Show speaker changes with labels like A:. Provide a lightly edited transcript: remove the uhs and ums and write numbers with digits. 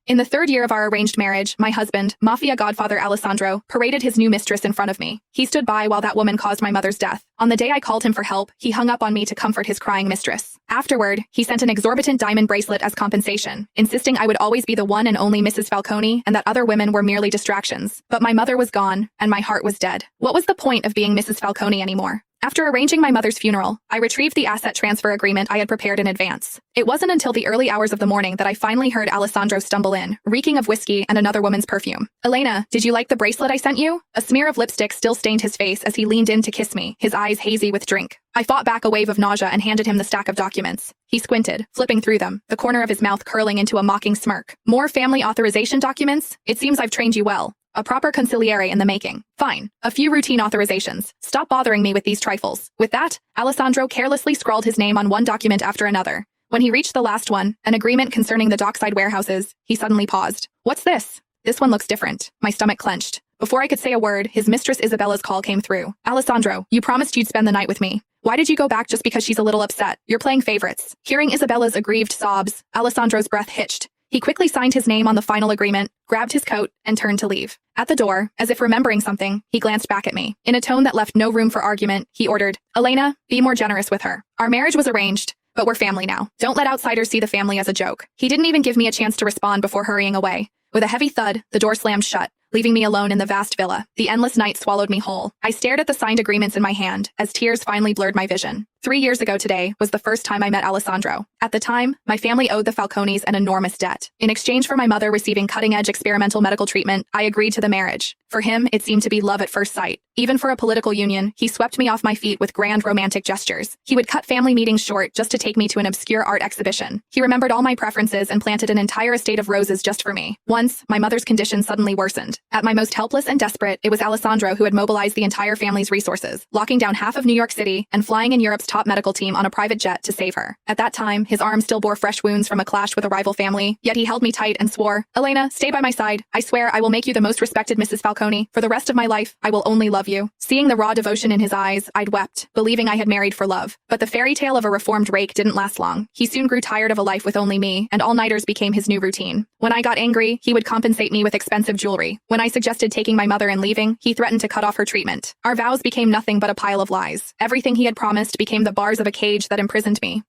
A: In the third year of our arranged marriage, my husband, mafia godfather Alessandro, paraded his new mistress in front of me. He stood by while that woman caused my mother's death. On the day I called him for help, he hung up on me to comfort his crying mistress. Afterward, he sent an exorbitant diamond bracelet as compensation, insisting I would always be the one and only Mrs. Falcone and that other women were merely distractions. But my mother was gone, and my heart was dead. What was the point of being Mrs. Falcone anymore? After arranging my mother's funeral, I retrieved the asset transfer agreement I had prepared in advance. It wasn't until the early hours of the morning that I finally heard Alessandro stumble in, reeking of whiskey and another woman's perfume. "Elena, did you like the bracelet I sent you?" A smear of lipstick still stained his face as he leaned in to kiss me, his eyes hazy with drink. I fought back a wave of nausea and handed him the stack of documents. He squinted, flipping through them, the corner of his mouth curling into a mocking smirk. "More family authorization documents? It seems I've trained you well. A proper consigliere in the making. Fine. A few routine authorizations. Stop bothering me with these trifles." With that, Alessandro carelessly scrawled his name on one document after another. When he reached the last one, an agreement concerning the dockside warehouses, he suddenly paused. "What's this? This one looks different." My stomach clenched. Before I could say a word, his mistress Isabella's call came through. "Alessandro, you promised you'd spend the night with me. Why did you go back just because she's a little upset? You're playing favorites." Hearing Isabella's aggrieved sobs, Alessandro's breath hitched. He quickly signed his name on the final agreement, grabbed his coat, and turned to leave. At the door, as if remembering something, he glanced back at me. In a tone that left no room for argument, he ordered, "Elena, be more generous with her. Our marriage was arranged, but we're family now. Don't let outsiders see the family as a joke." He didn't even give me a chance to respond before hurrying away. With a heavy thud, the door slammed shut, leaving me alone in the vast villa. The endless night swallowed me whole. I stared at the signed agreements in my hand, as tears finally blurred my vision. 3 years ago today was the first time I met Alessandro. At the time, my family owed the Falcones an enormous debt. In exchange for my mother receiving cutting-edge experimental medical treatment, I agreed to the marriage. For him, it seemed to be love at first sight. Even for a political union, he swept me off my feet with grand romantic gestures. He would cut family meetings short just to take me to an obscure art exhibition. He remembered all my preferences and planted an entire estate of roses just for me. Once, my mother's condition suddenly worsened. At my most helpless and desperate, it was Alessandro who had mobilized the entire family's resources, locking down half of New York City and flying in Europe's top medical team on a private jet to save her. At that time, his arm still bore fresh wounds from a clash with a rival family, yet he held me tight and swore, "Elena, stay by my side. I swear I will make you the most respected Mrs. Falcone. For the rest of my life, I will only love you." Seeing the raw devotion in his eyes, I'd wept, believing I had married for love. But the fairy tale of a reformed rake didn't last long. He soon grew tired of a life with only me, and all-nighters became his new routine. When I got angry, he would compensate me with expensive jewelry. When I suggested taking my mother and leaving, he threatened to cut off her treatment. Our vows became nothing but a pile of lies. Everything he had promised became the bars of a cage that imprisoned me.